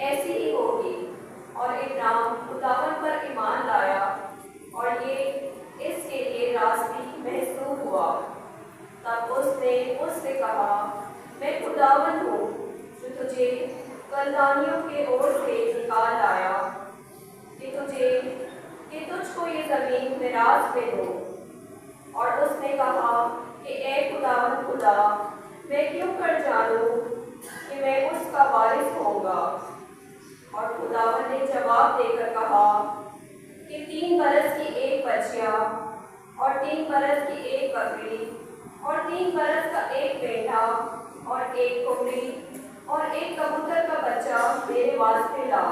ऐसी ही होगी। और इब्राहिम खुदावन पर ईमान लाया और ये इसके लिए रास्ती महसूस हुआ। तब उससे कहा, मैं खुदावन हूँ जो तुझे कलदानियों के ओर से निकाल लाया कि तुझको ये जमीन मिराज में दो। और उसने कहा कि ए खुदावन खुदा, मैं क्यों कर जानूं कि मैं उसका वारिस होऊंगा। और खुदावन ने जवाब देकर कहा कि 3 बरस की एक बछिया और 3 बरस की एक बकरी और 3 बरस का एक मेंढा और एक कुकड़ी और एक कबूतर का बच्चा मेरे वास्ते ला।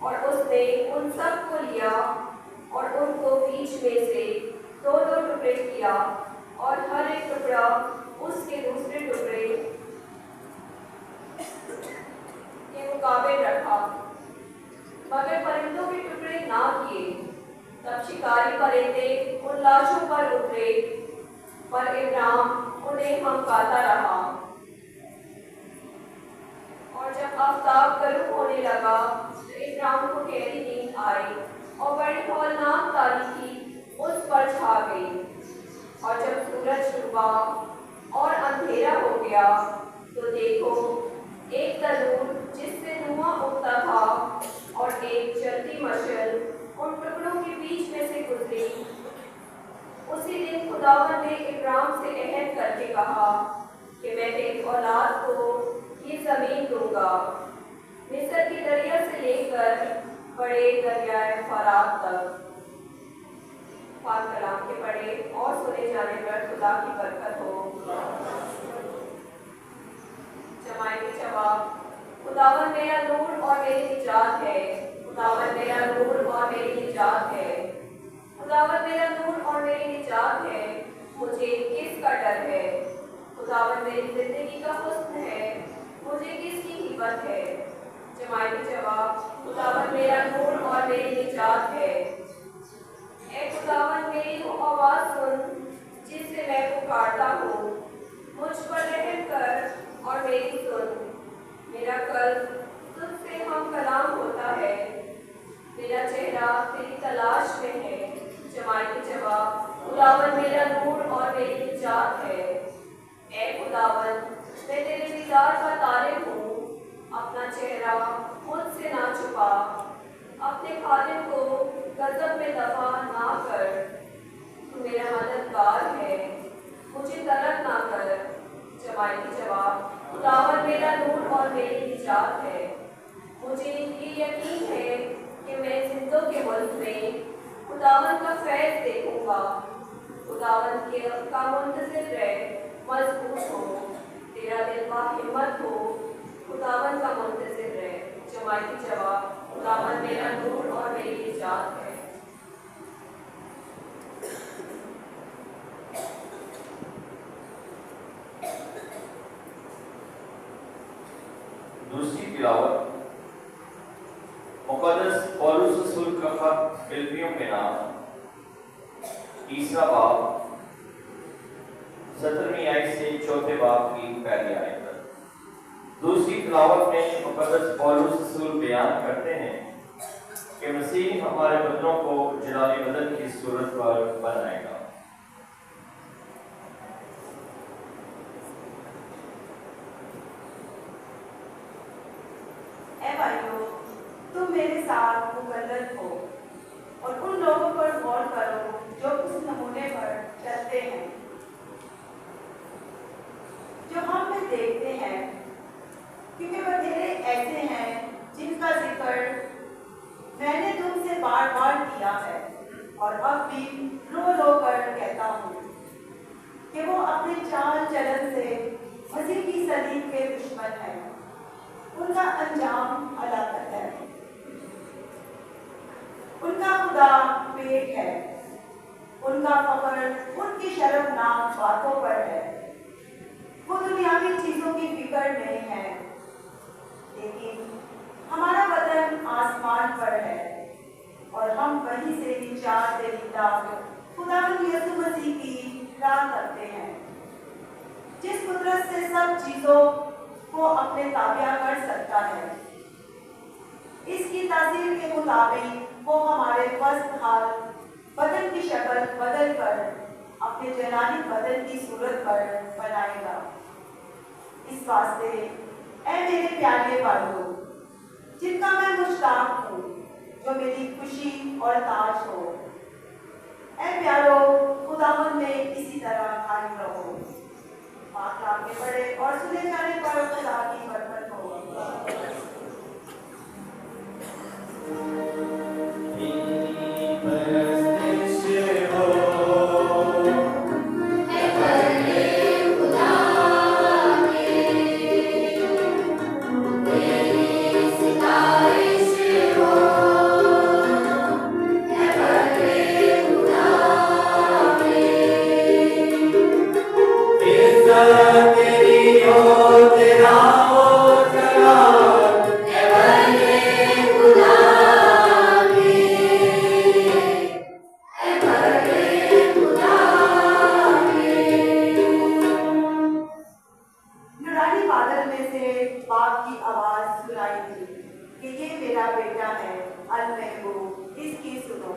और उसने उन सब को लिया और उनको बीच में से 2-2 टुकड़े किया और हर एक टुकड़ा उसके दूसरे टुकड़े के मुकाबले रखा, मगर परिंदों के टुकड़े ना किए। तब शिकारी परिंदे उन लाशों पर उतरे, पर इब्राहिम उन्हें हंकाता रहा। और जब आफताब गरूब होने लगा तो इब्राहिम को गहरी नींद आई और बड़ी हौलनाक तारीकी उस पर छा गई। और जब सूरज डूबा और अंधेरा हो गया तो देखो, एक तनूर जिससे धुआं उठता था और एक जलती मशल उन टुकड़ों के बीच में से गुजरी। उसी दिन खुदावन ने इब्राहिम से अहद करके कहा कि मैं तेरी औलाद को ये जमीन दूंगा, मिस्र की दरिया से लेकर बड़े दरियाए फरात तक। पाक कलाम के पढ़े और सुने जाने पर खुदा की बरकत हो। जमाई के जवाब, खुदावन मेरा नूर और मेरी निजात है। खुदावन मेरा नूर और मेरी निजात है। खुदावन मेरा नूर और मेरी निजात है, मुझे किसका डर है। खुदावन मेरी जिंदगी का हुस्न है, मुझे किसकी हिम्मत है। जमाई के जवाब, खुदावन मेरा नूर और मेरी निजात है। ऐ खुदावन मेरी वो आवाज़ सुन जिससे मैं पुकारता हूँ, मुझ पर रहम कर और मेरी सुन। मेरा कल्ब तुझसे हम कलाम होता है, मेरा चेहरा तेरी तलाश में है। जमाई के जवाब, खुदावन मेरा नूर और मेरी निजात है। ऐ खुदावन, मैं तेरे दीदार का तालिब हूँ, अपना चेहरा मुझसे ना छुपा। अपने खालिद को गजब में दफा ना कर। तू मेरा मददगार है, मुझे तलब ना कर। जमाई के जवाब, खुदावन मेरा नूर और मेरी निजात है। मुझे ये यकीन है कि मैं जिंदों के मुल्क में खुदावन का फैज़ देखूंगा। खुदावन के का मुंतज़िर रह, मजबूत हो, तेरा दिल बा हिम्मत हो, खुदावन का मुंतज़िर रह। जमाई के जवाब, खुदावन मेरा नूर और मेरी निजात है। दूसरी तिलावत मुक़द्दस पौलुस रसूल का खत फिलिपियों के नाम, तीसरा बाब 17वीं आयत से चौथे बाब की पहली आयत तक। दूसरी तिलावत में मुक़द्दस पौलुस रसूल बयान करते हैं कि मसीह हमारे बदनों को जलाली बदन की सूरत पर बनाएगा। ऐ भाइयों, तुम मेरे साथ मुकल्लद हो और उन लोगों पर गौर करो जो उस नमूने पर चलते हैं जो हम में देखते हैं, क्योंकि बथेरे ऐसे हैं जिनका जिक्र मैंने तुमसे बार बार किया है और अब भी रो रो कर कहता हूँ कि वो अपने चाल चलन से मसीह की सलीब के दुश्मन हैं। उनका अंजाम हलाकत है, उनका खुदा पेट है, उनका फख्र उनकी शर्मनाक बातों पर है। वो दुनियावी चीजों की फिक्र नहीं है, लेकिन हमारा वतन आसमान पर है और हम वहीं से निजात देता खुदावंद यीशु मसीह की राह करते हैं, जिस कुदरत से सब चीजों को अपने ताबिया कर सकता है। इसकी तासीर के मुताबिक वो हमारे पस्त हाल बदन की शक्ल बदल कर अपने जलाली बदन की सूरत पर बनाएगा। इस वास्ते ऐ मेरे प्यारे वालों, जिनका मैं मुश्ताक हूँ, जो मेरी खुशी और ताज हो, ऐ प्यारो खुदावन में इसी तरह कायम रहो। पाक कलाम में पढ़े और सुने जाने पर खुदा की बरकत हो। नुरानी बादल में से बाप की आवाज सुनाई दी कि ये मेरा बेटा है, अल महबूब, इसकी सुनो।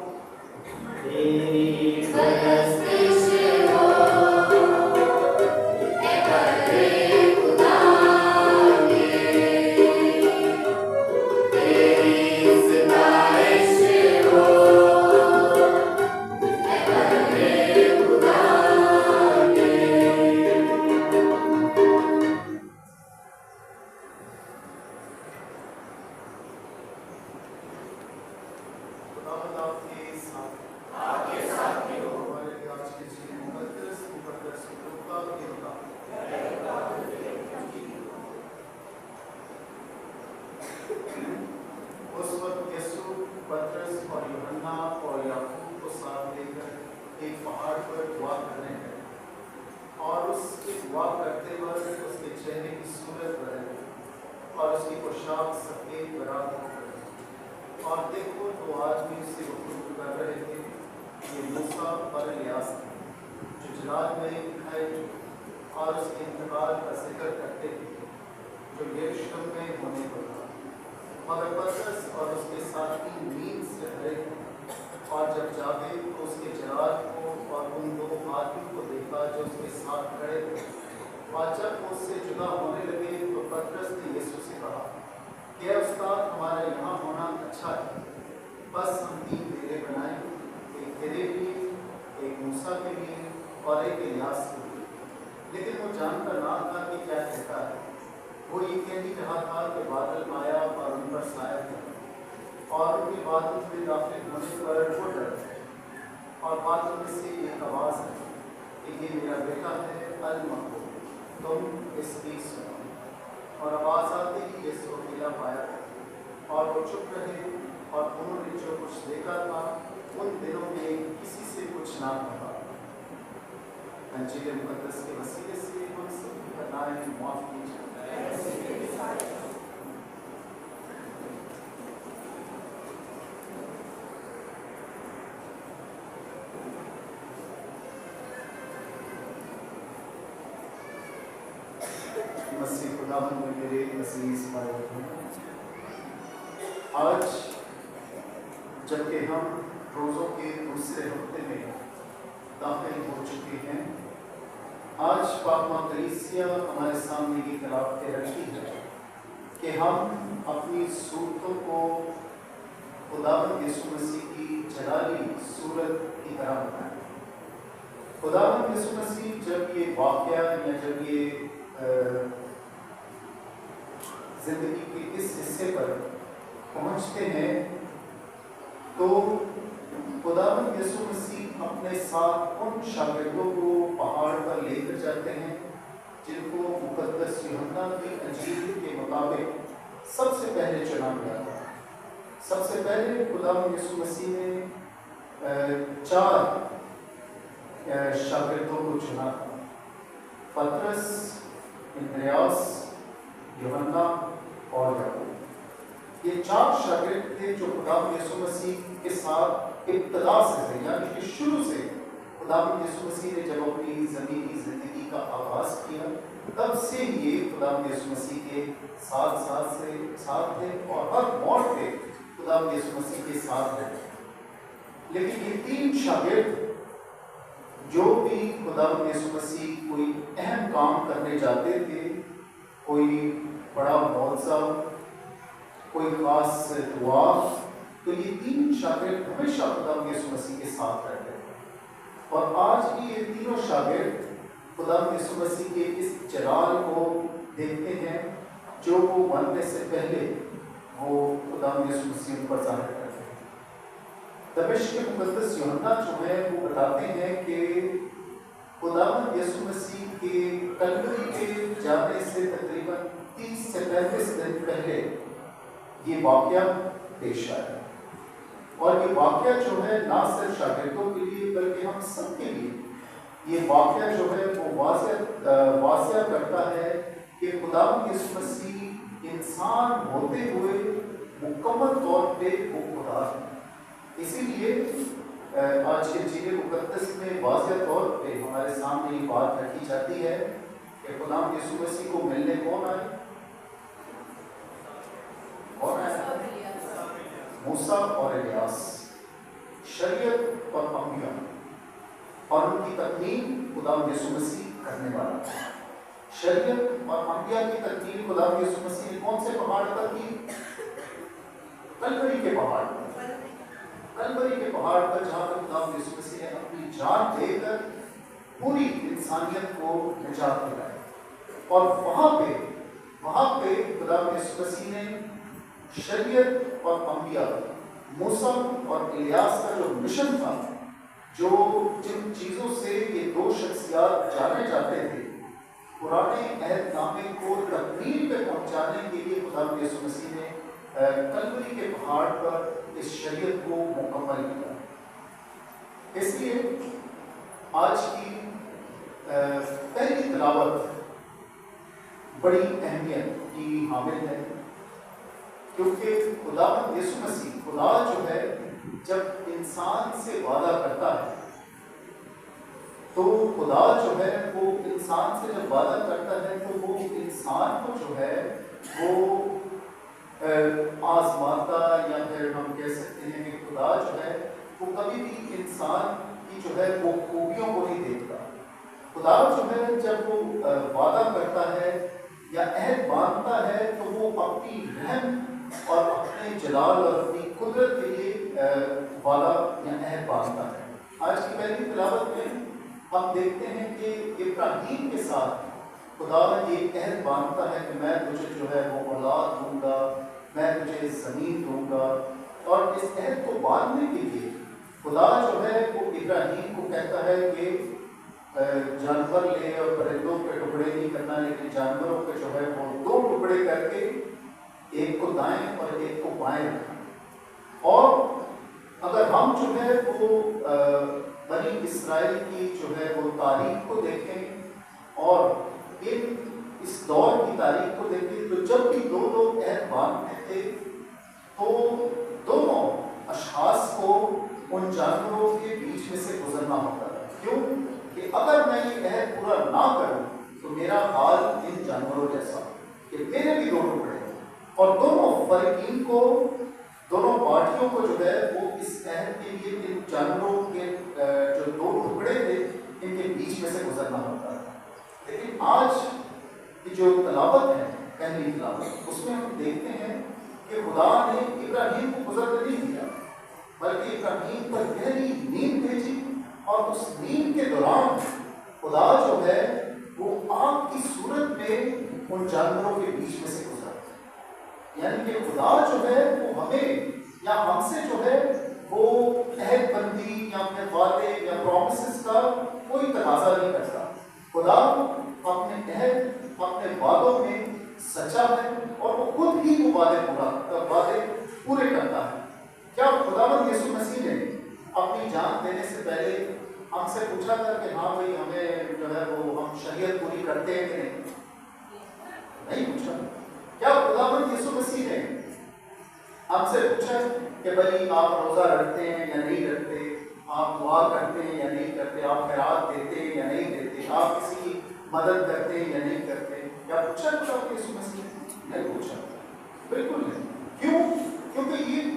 उस वक्त यीशु पतरस और यूहन्ना और याकूब को साथ लेकर एक पहाड़ पर दुआ करने गए, और उसकी दुआ करते वक्त उसके चेहरे की सूरत बदल गई और उसकी पोशाक सफेद बराबर हो गई। और देखो, दो आदमी उससे गुफ्तगू कर रहे थे। ये मूसा और इलियास थे, जो जलाल में दिखाए और उसके इंतकाल का जिक्र करते थे, जो यरूशलेम में होने को था। मगर पतरस और उसके साथी नींद से डरे थे, और जब जागे तो उसके जलाल को और उन दो आदमी को देखा जो उसके साथ खड़े थे। और जब वो उससे जुदा होने लगे तो पतरस ने यीशु से कहा कि ऐ उस्ताद, हमारा यहाँ होना अच्छा है। बस हम 3 डेरे बनाएं, एक तेरे लिए, एक मूसा के लिए और एक इलियास के लिए। लेकिन वो जानता ना था कि क्या कहता है। वो ये कह नहीं रहा था कि बादल आया और उन पर साया था, और उनके बादल में दाखिल होने पर वो डर गए। और बादल में से एक आवाज़ आई कि ये मेरा बेटा है, अल महबूब, तुम इसकी सुनो। और आवाज़ आते ही यीशु अकेला पाया, और वो चुप रहे, और उन्होंने जो कुछ देखा था उन दिनों में किसी से कुछ ना कहा। अंजील मुकद्दस के वसीले से हम सब खताएं माफ की जाए। मसीह खुदावन में मेरे अजीज भाई, आज जबकि हम रोज़ों के दूसरे हफ्ते में दाखिल हो चुके हैं, आज पाक कलीसिया हमारे सामने ये तलाब रखी है कि हम अपनी सूरतों को खुदावंद यीशु मसीह की जलाली सूरत की तरह बनाएं। खुदावंद यीशु मसीह जब ये वाक़या या जब ये ज़िंदगी के इस हिस्से पर पहुँचते हैं तो खुदावंद यीशु मसीह अपने साथ उन शागिर्दों को पहाड़ पर लेकर जाते हैं जिनको मुकद्दस यूहन्ना की अंजील के मुताबिक सबसे पहले चुना गया था। सबसे पहले खुदावंद यीशु मसीह ने 4 शागिर्दों को चुना था, पतरस, इंद्रियास, यूहन्ना और याकूब। ये 4 शागिर्द थे जो खुदावंद यीशु मसीह के साथ इब्तिदा से थे, यानी कि शुरू से खुदावंद यीशु मसीह ने जब अपनी ज़मीनी ज़िंदगी का आगाज़ किया तब से ये खुदावंद यीशु मसीह के साथ थे, और हर मोड़ पे खुदा यीशु मसीह के साथ रहे। लेकिन ये 3 शागिर्द जो भी खुदा यीशु मसीह कोई अहम काम करने जाते थे, कोई बड़ा मौज़ा, कोई खास दुआ, तो ये 3 शागिर्द हमेशा खुदा यीशु मसीह के साथ रहते हैं। और आज भी ये तीनों शागिर्द खुदा यीशु मसीह के इस जलाल को देखते हैं जो वो बनने से पहले वो खुदा यीशु मसीह पर ज़ाहिर करते हैं। दमिश्क के मुक़द्दस यूहन्ना जो है वो बताते हैं कि खुदा यीशु मसीह के कलवरी के जाने से तकरीबन 30 से 35 दिन पहले ये वाक़या पेश आया। और ये वाक़या जो है ना सिर्फ शागिर्दों के लिए बल्कि हम सब के लिए ये वाक़या जो है वो वाज़ह करता है कि खुदा यीशु मसीह इंसान होते हुए मुकम्मल तौर पे वो खुदा है। इसीलिए आज के इंजील मुक़द्दस में वाज़ह तौर पे हमारे सामने ये बात रखी जाती है कि खुदा यीशु मसीह को मिलने कौन आए? कौन आया? मूसा और इलियास, शरीयत और अंबिया, और उनकी तकमील खुदा यीशु मसीह करने वाला था। शरीयत और अंबिया की तकमील खुदा यीशु मसीह ने कौन से पहाड़ पर की? कलवरी के पहाड़ पर। कलवरी के पहाड़ पर जहाँ पर खुदा यीशु मसीह ने अपनी जान देकर पूरी इंसानियत को निजात दिलाई, और वहाँ पे खुदा यीशु मसीह ने शरीयत और अंबिया, मूसा और इलियास का जो मिशन था, जो जिन चीज़ों से ये 2 शख्सियात जाने जाते थे, पुराने अहदनामे को तकमील पे पहुँचाने के लिए खुदा यीशु मसीह ने कलवरी के पहाड़ पर इस शरीयत को मुकम्मल किया। इसलिए आज की पहली तिलावत बड़ी अहमियत की हामिल है, क्योंकि खुदा यीशु मसीह, खुदा जो है जब इंसान से वादा करता है, तो खुदा जो है वो इंसान से जब वादा करता है तो वो इंसान को जो है वो आजमाता, या फिर हम कह सकते हैं कि खुदा जो है वो कभी भी इंसान की जो है वो खूबियों को नहीं देखता। खुदा जो है जब वो वादा करता है या अहद बांधता है तो वो अपनी रहम और अपने जलाल और अपनी कुदरत के लिए वादा या अहद बांधता है। आज की पहली तिलावत में हम देखते हैं कि इब्राहीम के साथ खुदा ये अहद बांधता है कि मैं तुझे जो है वो औलाद दूंगा, मैं तुझे ज़मीन दूंगा। और इस अहद को बांधने के लिए खुदा जो है वो इब्राहीम को कहता है कि जानवर ले और परिंदों के टुकड़े नहीं करना, लेकिन जानवरों के जो है वो 2 टुकड़े करके एक को दाएं और एक को बाएं रखना। और अगर हम जो है वो बनी इस्राएल की जो है वो तारीख को देखें और इस दौर की तारीख को देखें, तो जब भी 2 लोग अहद बांधते थे तो दोनों अशखास को उन जानवरों के बीच में से गुजरना होता था। क्यों? कि अगर मैं ये अहद पूरा ना करूं तो मेरा हाल इन जानवरों जैसा, कि मेरे भी 2 टुकड़े हैं। और दोनों फरीकीन को, दोनों पार्टियों को जो है वो इस अहद के लिए इन जानवरों के जो 2 टुकड़े थे इनके बीच में से गुजरना होता था। लेकिन आज की जो तलावत है, पहली तलावत, उसमें हम देखते हैं कि खुदा ने इब्राहीम को गुजरने नहीं दिया, बल्कि इब्राहीम पर गहरी नींद भेजी, और उस नींद के दौरान खुदा जो है वो आग की सूरत में उन जानवरों के बीच में से गुजरा। यानी कि खुदा जो है वो हमें या हमसे जो है वो अहद बंदी या फिर वादे या प्रॉमिसेस का कोई तकाजा नहीं करता। खुदा अपने अहद, अपने वादों में सच्चा है और वो खुद ही वो वादे पूरे करता है। क्या खुदावंद यीशु मसीह ने अपनी जान देने से पहले हमसे पूछा था कि हाँ भाई हमें जो है वो हम शरीयत पूरी करते हैं कि नहीं पूछा। क्या खुदावंद यीशु मसीह ने हमसे पूछा कि भाई आप रोज़ा रखते हैं या नहीं रखते, आप दुआ करते हैं या नहीं करते, आप खैरात देते हैं या नहीं देते, आप किसी की मदद करते हैं या नहीं करते? क्या पूछा खुदावंद यीशु मसीह ने? नहीं पूछा, बिल्कुल नहीं। क्यों? क्योंकि ये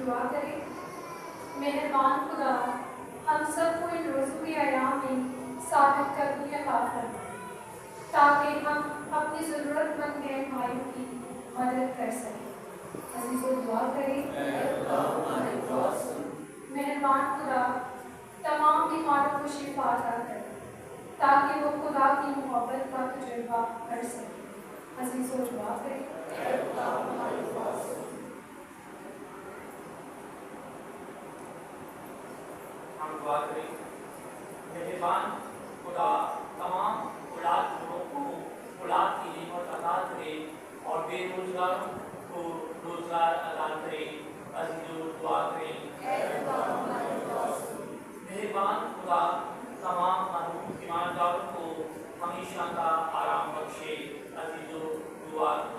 दुआ करें। मेहरबान खुदा, हम सबको इन रोज़ों के आयाम में साबित करनी अता फरमा, ताकि हम अपनी ज़रूरतमंद बहन भाइयों की मदद कर सकें। अज़ीज़ों दुआ करें। मेहरबान खुदा, तमाम बीमारों को शिफा अता करें, ताकि वो खुदा की मोहब्बत का तजुर्बा कर सकें। अज़ीज़ों दुआ करें। हम दुआ करें। मेहरबान खुदा, तमाम औलाद लोगों को औलाद की नेमत अता करे और बेरोजगारों को रोजगार अता करे। अज़ीज़ों दुआ करें। मेहरबान खुदा, तमाम मरहूम ईमानदारों को हमेशा का आराम बख्शे। अज़ीज़ों दुआ करें।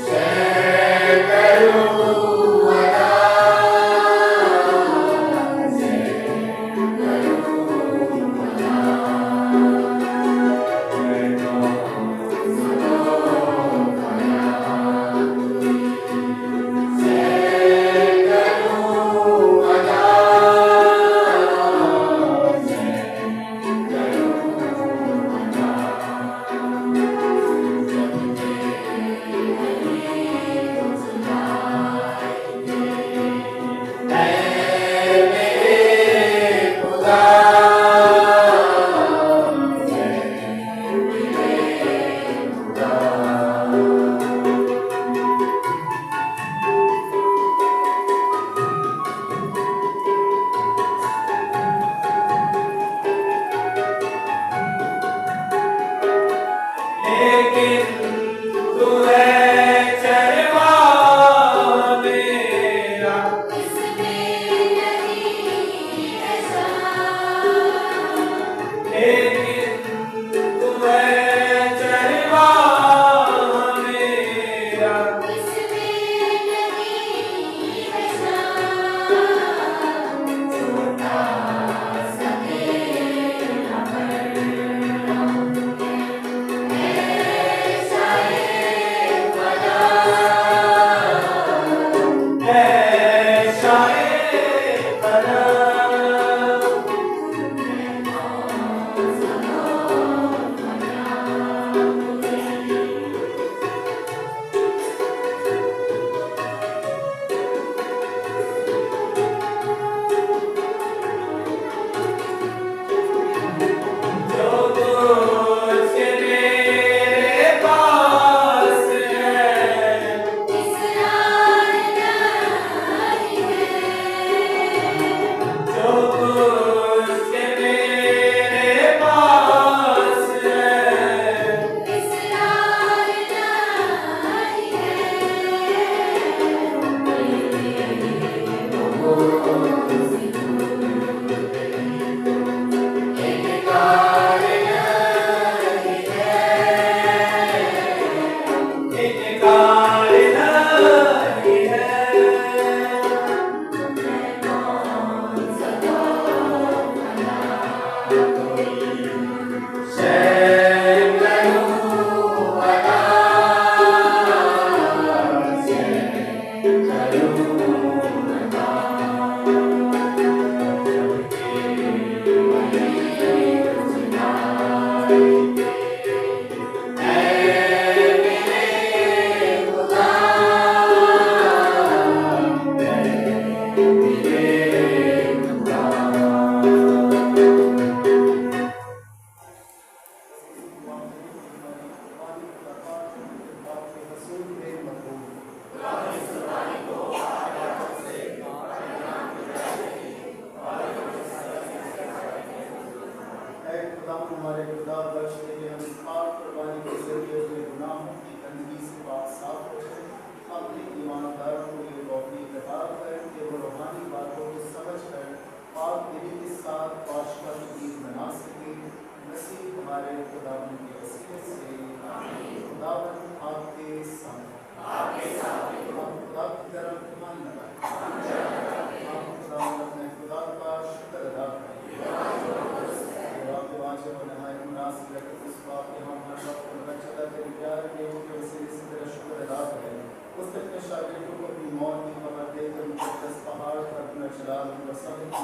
Say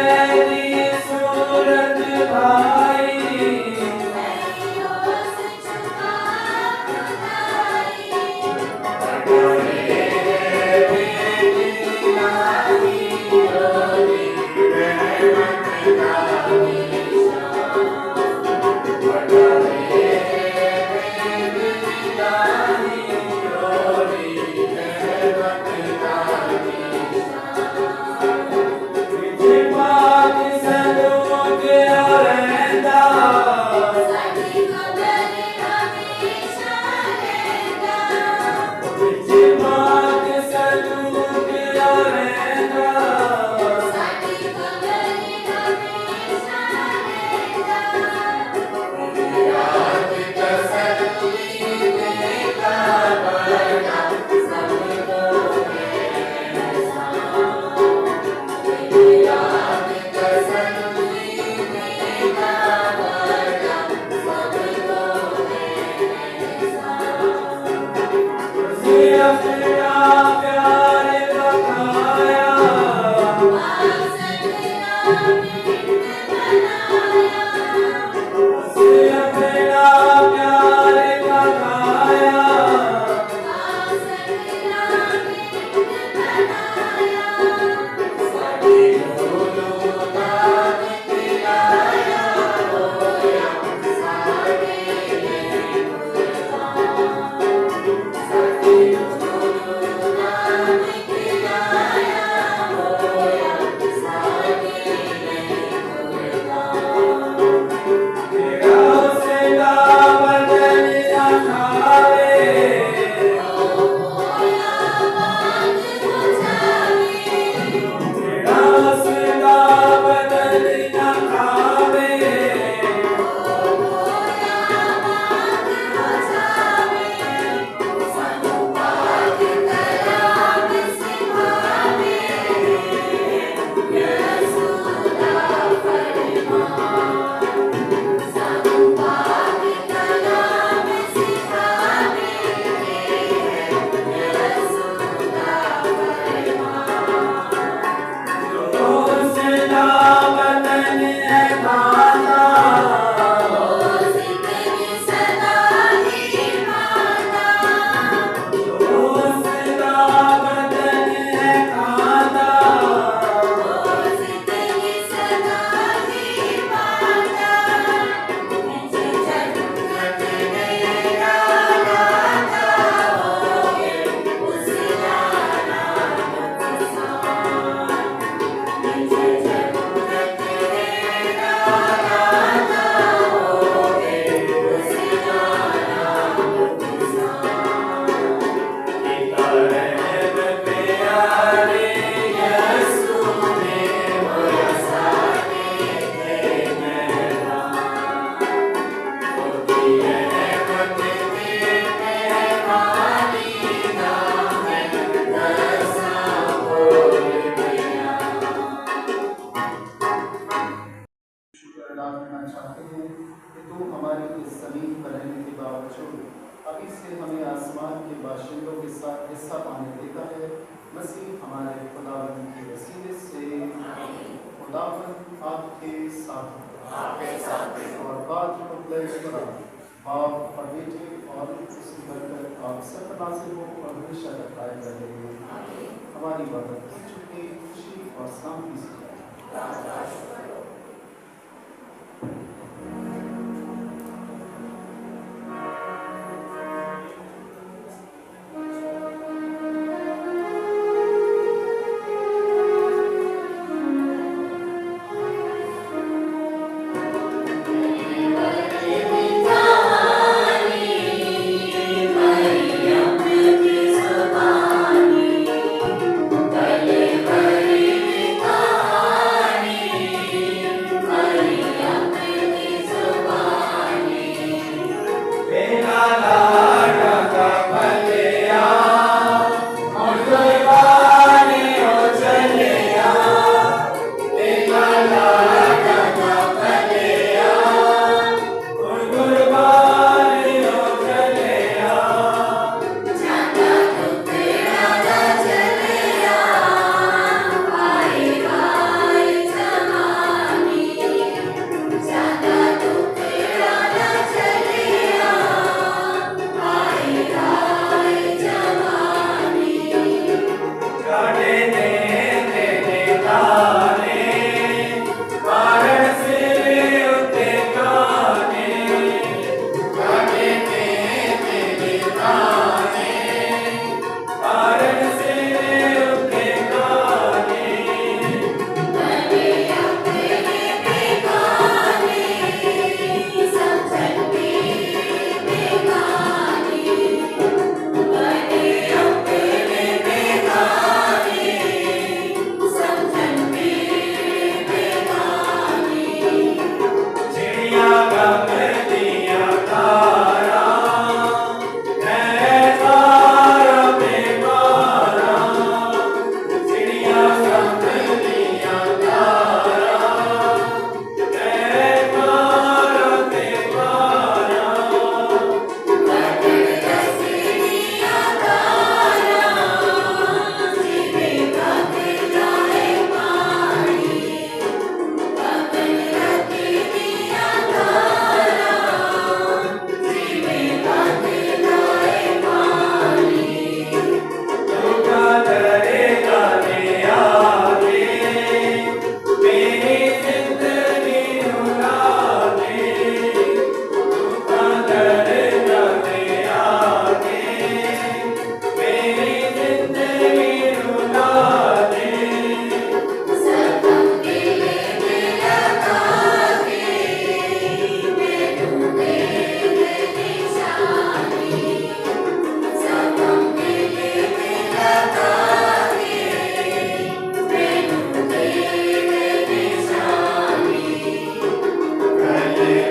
Kali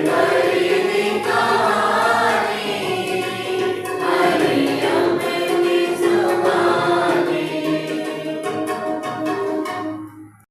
नए